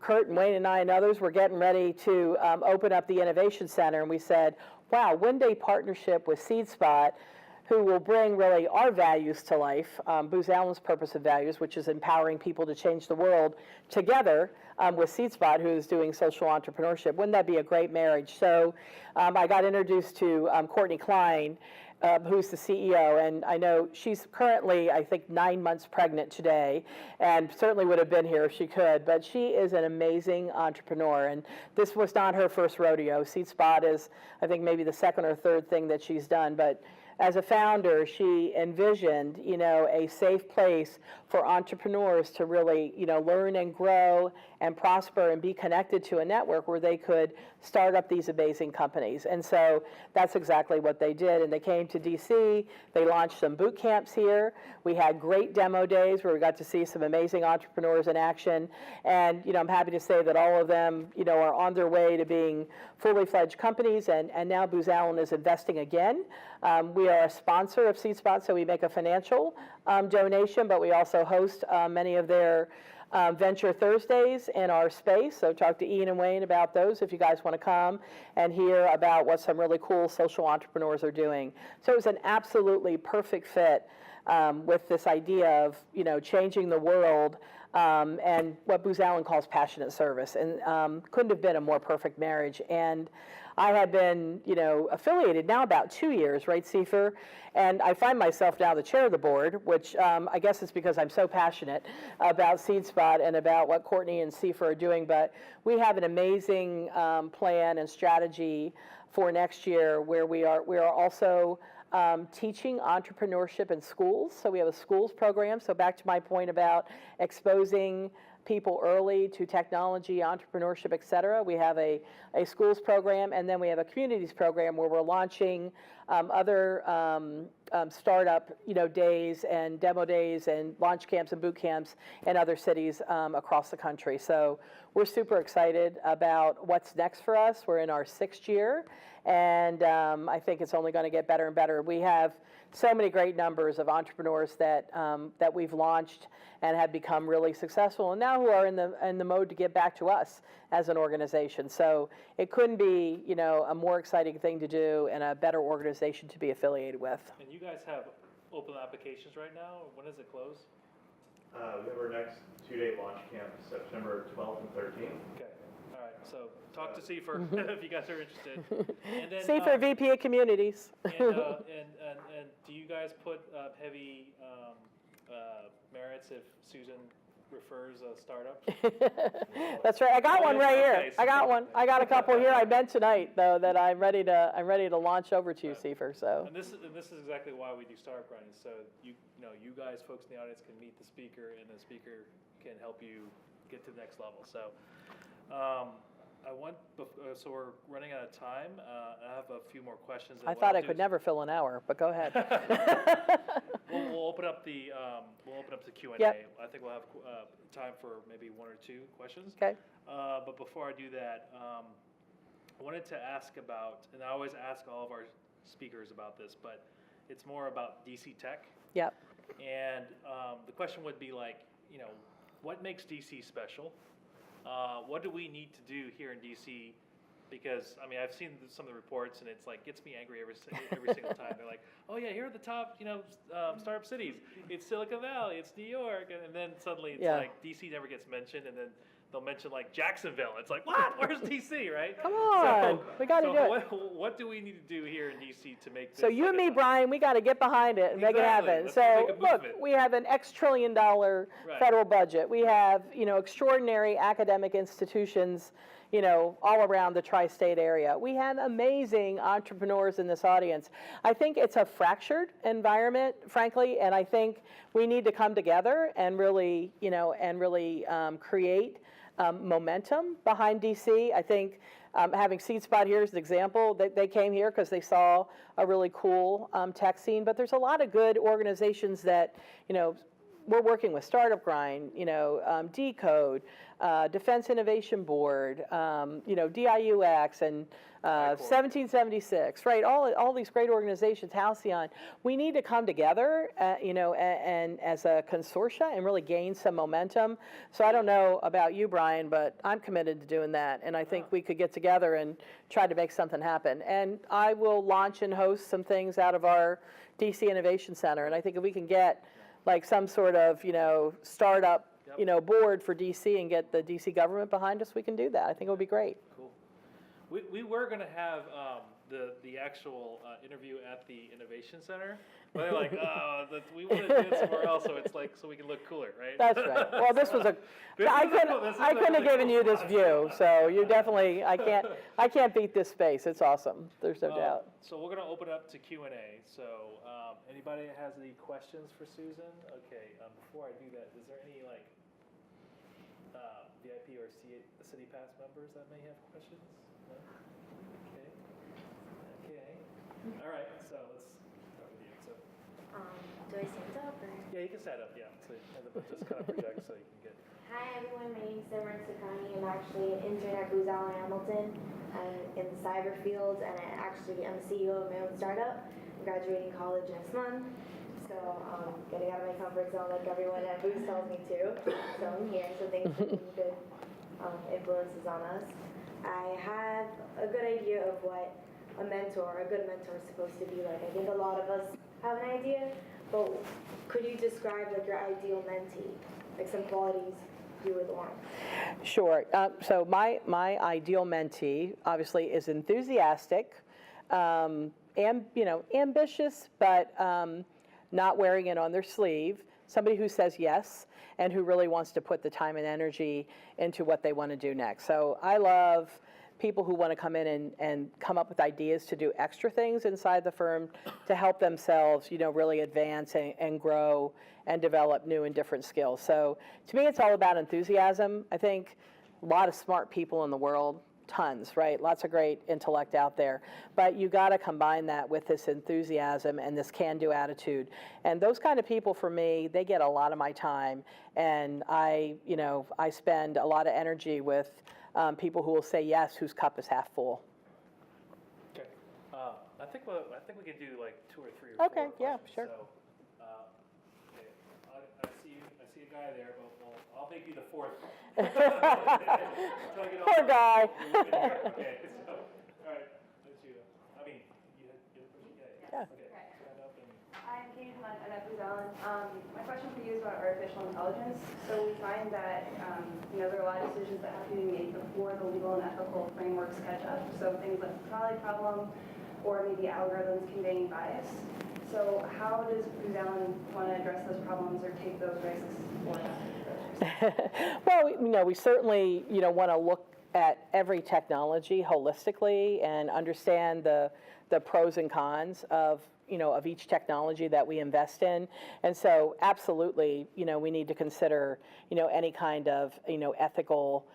Kurt and Wayne and I and others were getting ready to open up the Innovation Center, and we said, wow, one-day partnership with SeedSpot, who will bring really our values to life, Booz Allen's purpose and values, which is empowering people to change the world, together with SeedSpot, who's doing social entrepreneurship. Wouldn't that be a great marriage? So I got introduced to Courtney Klein, who's the CEO, and I know she's currently, I think, 9 months pregnant today, and certainly would have been here if she could, but she is an amazing entrepreneur, and this was not her first rodeo. SeedSpot is, I think, maybe the second or third thing that she's done, but as a founder, she envisioned, a safe place for entrepreneurs to really, learn and grow and prosper and be connected to a network where they could start up these amazing companies. And so that's exactly what they did. And they came to DC. They launched some boot camps here. We had great demo days where we got to see some amazing entrepreneurs in action. And, I'm happy to say that all of them, are on their way to being fully fledged companies. And now Booz Allen is investing again. We are a sponsor of SeedSpot, so we make a financial donation, but we also host many of their Venture Thursdays in our space. So talk to Ian and Wayne about those if you guys want to come and hear about what some really cool social entrepreneurs are doing. So it was an absolutely perfect fit with this idea of, changing the world and what Booz Allen calls passionate service. And couldn't have been a more perfect marriage. And I had been, affiliated now about 2 years, right, Seifer? And I find myself now the chair of the board, which I guess is because I'm so passionate about SeedSpot and about what Courtney and Seifer are doing. But we have an amazing plan and strategy for next year where we are also teaching entrepreneurship in schools. So we have a schools program. So back to my point about exposing people early to technology, entrepreneurship, et cetera. We have a schools program, and then we have a communities program where we're launching other startup days and demo days and launch camps and boot camps in other cities across the country. So we're super excited about what's next for us. We're in our 6th year, and I think it's only going to get better and better. We have so many great numbers of entrepreneurs that we've launched and have become really successful, and now who are in the mode to give back to us as an organization. So it couldn't be a more exciting thing to do and a better organization to be affiliated with. And you guys have open applications right now. When does it close? We have our next 2-day launch camp, September 12th and 13th. Okay. All right. So talk to Seafer if you guys are interested. And then, Seafer, VP of Communities. and do you guys put heavy merits if Susan refers a startup? That's right. I got one right here. Okay, I got one. I got a couple here. I meant tonight though that I'm ready to launch over to you, Seafer. So. And this is exactly why we do startup grinding. So you guys, folks in the audience, can meet the speaker, and the speaker can help you get to the next level. So. So we're running out of time. I have a few more questions. I thought I could never fill an hour, but go ahead. We'll open up the Q&A. Yep. I think we'll have time for maybe 1 or 2 questions. Okay. But before I do that, I wanted to ask about, and I always ask all of our speakers about this, but it's more about DC Tech. Yep. And the question would be like, what makes DC special? What do we need to do here in DC? Because I've seen some of the reports, and it's like gets me angry every single time. They're like, oh yeah, here are the top startup cities. It's Silicon Valley, it's New York, and then suddenly it's like DC never gets mentioned, and then they'll mention like Jacksonville. It's like, what? Where's DC, right? Come on, we got to do it. What do we need to do here in DC to make this? So you and me, Brian, we got to get behind it and make it happen. Let's So make a look, movement. we have an $X trillion federal budget. We have extraordinary academic institutions, all around the tri-state area. We have amazing entrepreneurs in this audience. I think it's a fractured environment, frankly, and I think we need to come together and really, create momentum behind DC. I think having Seed Spot here is an example. They came here because they saw a really cool tech scene, but there's a lot of good organizations that, we're working with Startup Grind, Decode, Defense Innovation Board, DIUX, and 1776, right? All these great organizations, Halcyon. We need to come together, and as a consortia and really gain some momentum. So I don't know about you, Brian, but I'm committed to doing that, and I think we could get together and try to make something happen. And I will launch and host some things out of our DC Innovation Center, and I think if we can get like some sort of, startup, board for DC and get the DC government behind us, we can do that. I think it would be great. Cool. We were going to have the actual interview at the Innovation Center, but they're like, we want to do it somewhere else, so it's like, so we can look cooler, right? That's right. Well, this was I couldn't have given you this view, so you definitely, I can't beat this space. It's awesome. There's no doubt. So we're going to open up to Q&A. So anybody has any questions for Susan? Okay, before I do that, is there any VIP or City Pass members that may have questions? No? Okay. All right, so let's start with you. So, Do I stand up or? yeah, you can stand up, yeah. So, and then just kind of project so you can get. Hi everyone, my name is Simran Sukhani. I'm actually an intern at Booz Allen Hamilton. I'm in the cyber field, and I'm the CEO of my own startup. I'm graduating college next month, so getting out of my comfort zone like everyone at Booz tells me to. So I'm here, so thanks for being good influences on us. I have a good idea of what a good mentor is supposed to be like. I think a lot of us have an idea, but could you describe like your ideal mentee, like some qualities you would want? Sure. So my ideal mentee obviously is enthusiastic, ambitious, but not wearing it on their sleeve. Somebody who says yes and who really wants to put the time and energy into what they want to do next. So I love people who want to come in and come up with ideas to do extra things inside the firm to help themselves, really advance and grow and develop new and different skills. So to me, it's all about enthusiasm. I think a lot of smart people in the world, tons, right? Lots of great intellect out there. But you got to combine that with this enthusiasm and this can-do attitude. And those kind of people, for me, they get a lot of my time. And I spend a lot of energy with people who will say yes, whose cup is half full. Okay. I think we could do like 2 or 3 or 4 Okay, yeah, questions. sure. So, okay. I see a guy there, but I'll make you the 4th. Poor guy. Okay, so, all right, let's you. I mean, you had a question? Yeah. Okay, stand up and. I'm Katie Hunt at Booz Allen. My question for you is about artificial intelligence. So we find that there are a lot of decisions that have to be made before the legal and ethical frameworks catch up. So things like the trolley problem, or maybe algorithms conveying bias. So how does Booz Allen want to address those problems or take those risks for that? Well, we certainly, want to look at every technology holistically and understand the pros and cons of each technology that we invest in. And so absolutely, we need to consider, any kind of, ethical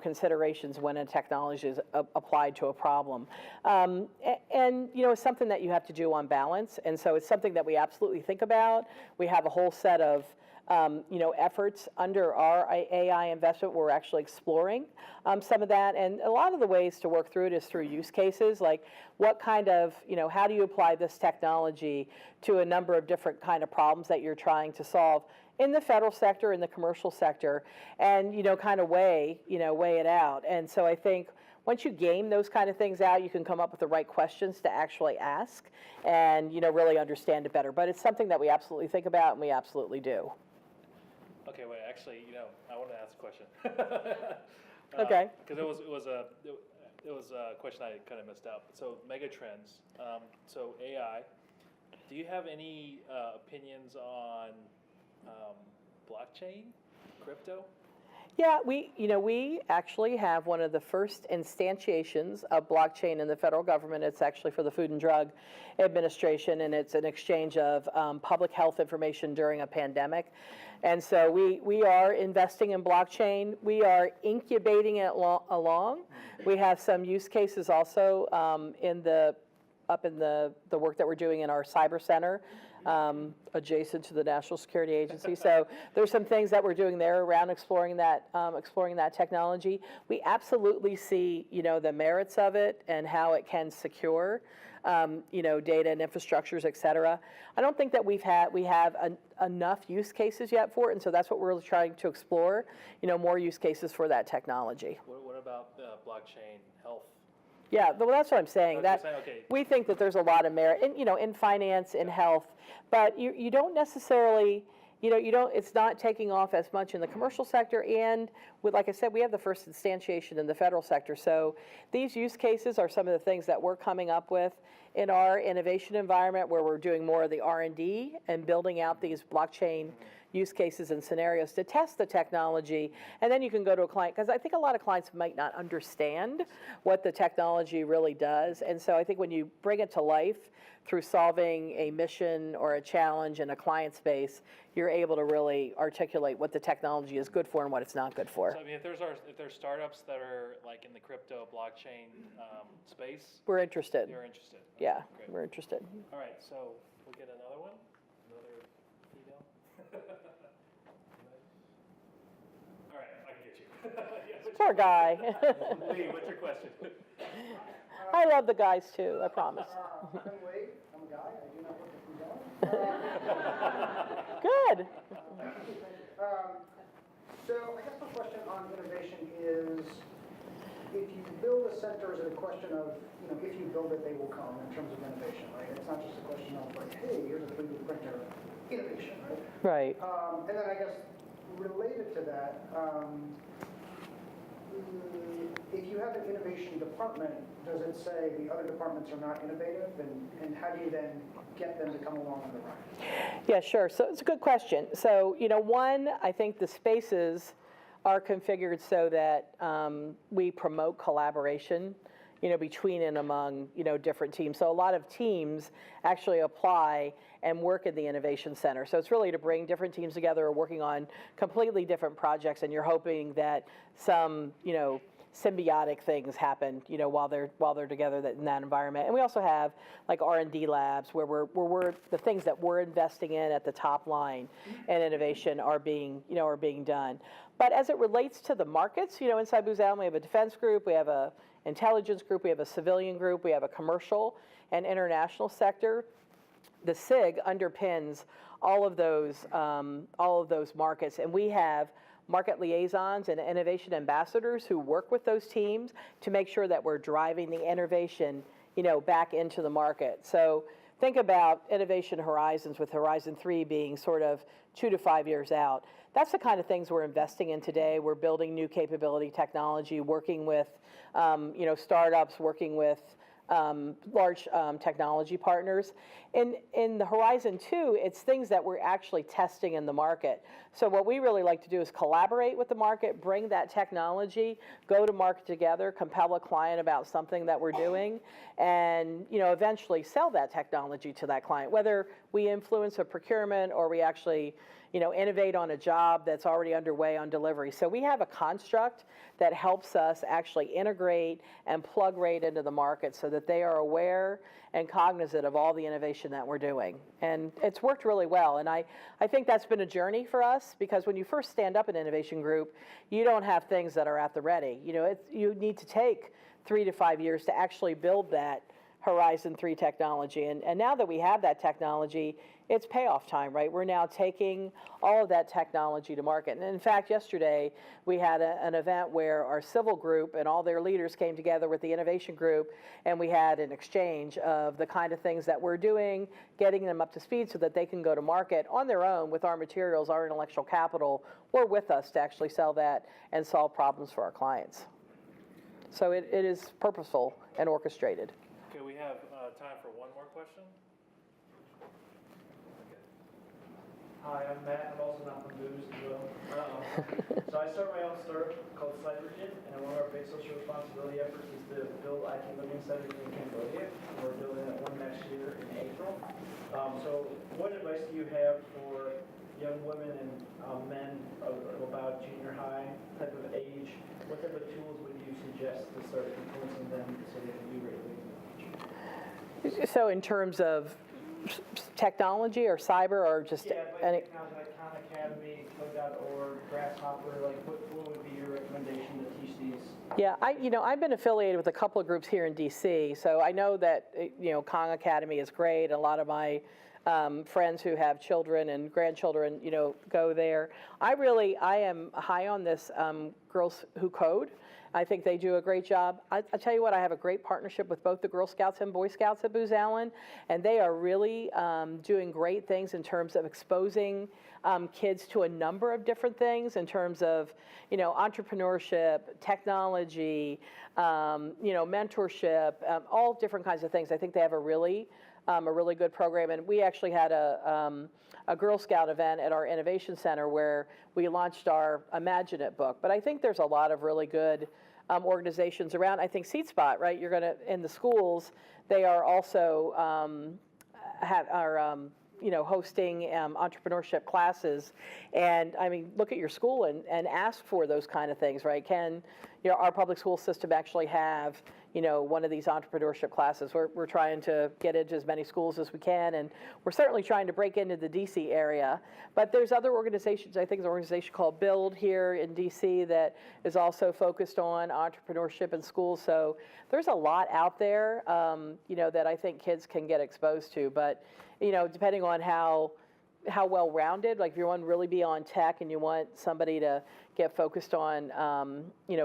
considerations when a technology is applied to a problem. And it's something that you have to do on balance. And so it's something that we absolutely think about. We have a whole set of efforts under our AI investment. We're actually exploring some of that. And a lot of the ways to work through it is through use cases, like what kind of, how do you apply this technology to a number of different kind of problems that you're trying to solve in the federal sector, in the commercial sector, and, kind of weigh it out. And so I think once you game those kind of things out, you can come up with the right questions to actually ask and, really understand it better. But it's something that we absolutely think about and we absolutely do. Okay, wait. Actually, I want to ask a question. Okay. Because it was a question I kind of missed out. So megatrends. So AI. Do you have any opinions on blockchain, crypto? Yeah, we actually have one of the first instantiations of blockchain in the federal government. It's actually for the Food and Drug Administration, and it's an exchange of public health information during a pandemic. And so we are investing in blockchain. We are incubating it along. We have some use cases also up in the work that we're doing in our cyber center, adjacent to the National Security Agency. So there's some things that we're doing there around exploring that technology. We absolutely see, the merits of it and how it can secure, data and infrastructures, et cetera. I don't think that we have enough use cases yet for it, and so that's what we're trying to explore, more use cases for that technology. What about blockchain health? Yeah, well, that's what I'm saying. Okay. We think that there's a lot of merit, in finance, in health, but you don't necessarily, it's not taking off as much in the commercial sector, and like I said, we have the first instantiation in the federal sector. So these use cases are some of the things that we're coming up with in our innovation environment, where we're doing more of the R&D and building out these blockchain use cases and scenarios to test the technology, and then you can go to a client, because I think a lot of clients might not understand what the technology really does. And so I think when you bring it to life through solving a mission or a challenge in a client space, you're able to really articulate what the technology is good for and what it's not good for. So I mean, if there's startups that are like in the crypto blockchain space, We're interested. you're interested. Yeah, Great. we're interested. All right, so we'll get another one, another female. All right, I can get you. Yeah, Poor guy. Lee, what's your question? I love the guys too, I promise. I'm Wade. I'm a guy. I do not work at Booz Allen. Good. So I guess my question on innovation is, if you build a center, is it a question of, if you build it, they will come in terms of innovation, right? It's not just a question of like, hey, here's a 3D printer, innovation, right? Right. And then I guess related to that, if you have an innovation department, does it say the other departments are not innovative? And how do you then get them to come along on the ride? Yeah, sure. So it's a good question. So, one, I think the spaces are configured so that we promote collaboration, between and among, different teams. So a lot of teams actually apply and work in the Innovation Center. So it's really to bring different teams together or working on completely different projects, and you're hoping that some, symbiotic things happen, while they're together in that environment. And we also have like R&D labs where we're the things that we're investing in at the top line and innovation are being done. But as it relates to the markets, inside Booz Allen we have a defense group, we have a intelligence group, we have a civilian group, we have a commercial and international sector. The SIG underpins all of those markets, and we have market liaisons and innovation ambassadors who work with those teams to make sure that we're driving the innovation, back into the market. So think about innovation horizons, with Horizon 3 being sort of 2 to 5 years out. That's the kind of things we're investing in today. We're building new capability technology, working with, startups, working with large technology partners. In the Horizon 2, it's things that we're actually testing in the market. So what we really like to do is collaborate with the market, bring that technology, go to market together, compel a client about something that we're doing, and eventually sell that technology to that client, whether we influence a procurement or we actually innovate on a job that's already underway on delivery. So we have a construct that helps us actually integrate and plug right into the market so that they are aware and cognizant of all the innovation that we're doing. And it's worked really well. And I think that's been a journey for us, because when you first stand up an innovation group, you don't have things that are at the ready. You need to take 3 to 5 years to actually build that Horizon 3 technology. And now that we have that technology, it's payoff time, right? We're now taking all of that technology to market. And in fact, yesterday, we had an event where our civil group and all their leaders came together with the innovation group, and we had an exchange of the kind of things that we're doing, getting them up to speed so that they can go to market on their own with our materials, our intellectual capital, or with us to actually sell that and solve problems for our clients. So it is purposeful and orchestrated. Okay, we have time for one more question. Hi, I'm Matt. I'm also not from Booz as well. So I started my own startup called CyberKit, and one of our big social responsibility efforts is to build IT living centers in Cambodia. We're building one next year in April. So what advice do you have for young women and men of about junior high type of age? What type of tools would you suggest to start influencing them so they can do great things in the future? So in terms of technology or cyber or just any? Technology like Khan Academy, Code.org, Grasshopper, what would be your recommendation to teach these? Yeah, I've been affiliated with a couple of groups here in DC, so I know that, Khan Academy is great. A lot of my friends who have children and grandchildren, go there. I am high on this Girls Who Code. I think they do a great job. I tell you what, I have a great partnership with both the Girl Scouts and Boy Scouts at Booz Allen, and they are really doing great things in terms of exposing kids to a number of different things in terms of, entrepreneurship, technology, mentorship, all different kinds of things. I think they have a really good program, and we actually had a Girl Scout event at our Innovation Center where we launched our Imagine It book. But I think there's a lot of really good organizations around. I think Seat Spot, right? You're going to, in the schools, they are also hosting entrepreneurship classes. And I mean, look at your school and ask for those kind of things, right? Can our public school system actually have one of these entrepreneurship classes? We're trying to get into as many schools as we can, and we're certainly trying to break into the DC area. But there's other organizations. I think there's an organization called Build here in DC that is also focused on entrepreneurship in schools. So there's a lot out there, that I think kids can get exposed to. But depending on how well-rounded, like if you want to really be on tech and you want somebody to get focused on,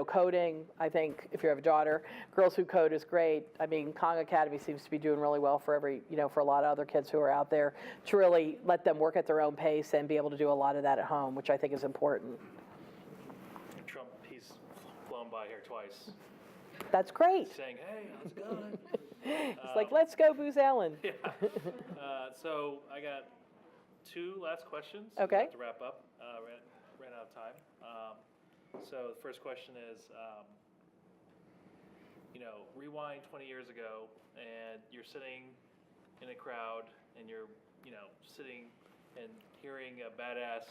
coding, I think if you have a daughter, Girls Who Code is great. I mean, Khan Academy seems to be doing really well for for a lot of other kids who are out there, to really let them work at their own pace and be able to do a lot of that at home, which I think is important. Trump, he's flown by here twice, That's great. saying, "Hey, how's it going?" It's like, let's go Booz Allen. Yeah. So I got 2 last questions. Okay. We have to wrap up. Ran out of time. So the first question is, rewind 20 years ago, and you're sitting in a crowd, and you're, sitting and hearing a badass,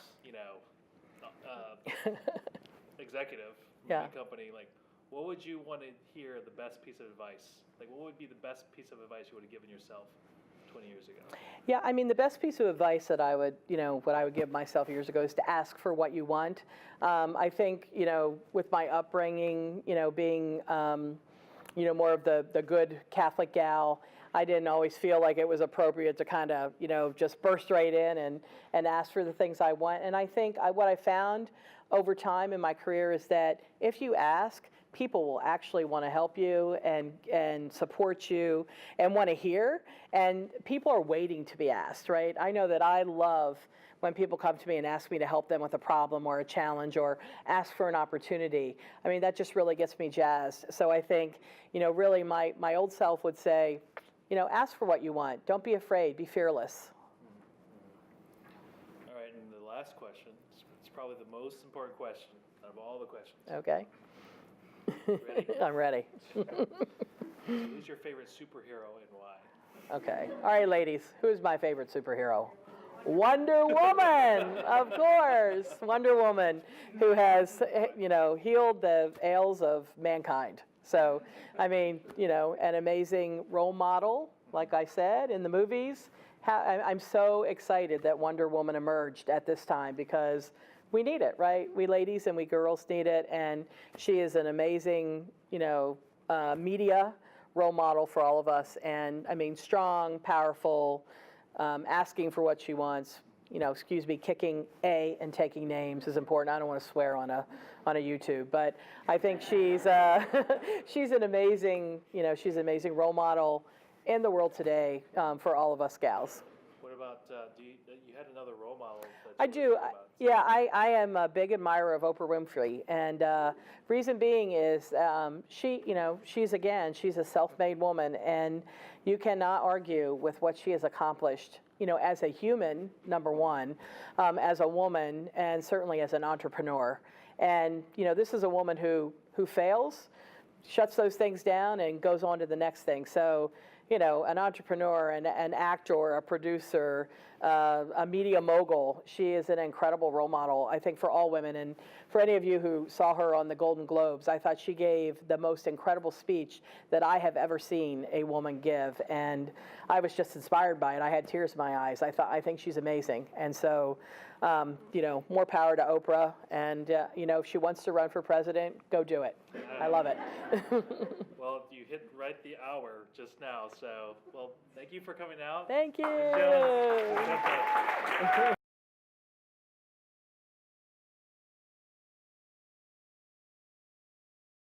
executive from Yeah. the company, like, what would you want to hear the best piece of advice? Like, what would be the best piece of advice you would have given yourself 20 years ago? Yeah, I mean, the best piece of advice that I would, what I would give myself years ago is to ask for what you want. I think, with my upbringing, being, more of the good Catholic gal, I didn't always feel like it was appropriate to kind of, just burst right in and ask for the things I want. And I think what I found over time in my career is that if you ask, people will actually want to help you and support you and want to hear. And people are waiting to be asked, right? I know that I love when people come to me and ask me to help them with a problem or a challenge or ask for an opportunity. I mean, that just really gets me jazzed. So I think, really my old self would say, ask for what you want. Don't be afraid. Be fearless. All right, and the last question, it's probably the most important question out of all the questions. Okay? Ready? I'm ready. Who's your favorite superhero and why? Okay. All right, ladies. Who's my favorite superhero? Wonder Woman, of course. Wonder Woman, who has, healed the ails of mankind. So, I mean, an amazing role model, like I said, in the movies. I'm so excited that Wonder Woman emerged at this time because we need it, right? We ladies and we girls need it, and she is an amazing, media role model for all of us. And I mean, strong, powerful, asking for what she wants. Kicking A and taking names is important. I don't want to swear on a YouTube, but I think she's she's an amazing, she's an amazing role model in the world today for all of us gals. What about, you had another role model that I you do. were talking about. Yeah, I am a big admirer of Oprah Winfrey, and reason being is she's a self-made woman, and you cannot argue with what she has accomplished. As a human, number one, as a woman, and certainly as an entrepreneur. And this is a woman who fails, shuts those things down, and goes on to the next thing. So, an entrepreneur, an actor, a producer, a media mogul. She is an incredible role model, I think, for all women. And for any of you who saw her on the Golden Globes, I thought she gave the most incredible speech that I have ever seen a woman give. And I was just inspired by it. I had tears in my eyes. I think she's amazing. And so, more power to Oprah. And, if she wants to run for president, go do it. I love it. Well, you hit right the hour just now, so, well, thank you for coming out. Thank you. Ladies and gentlemen.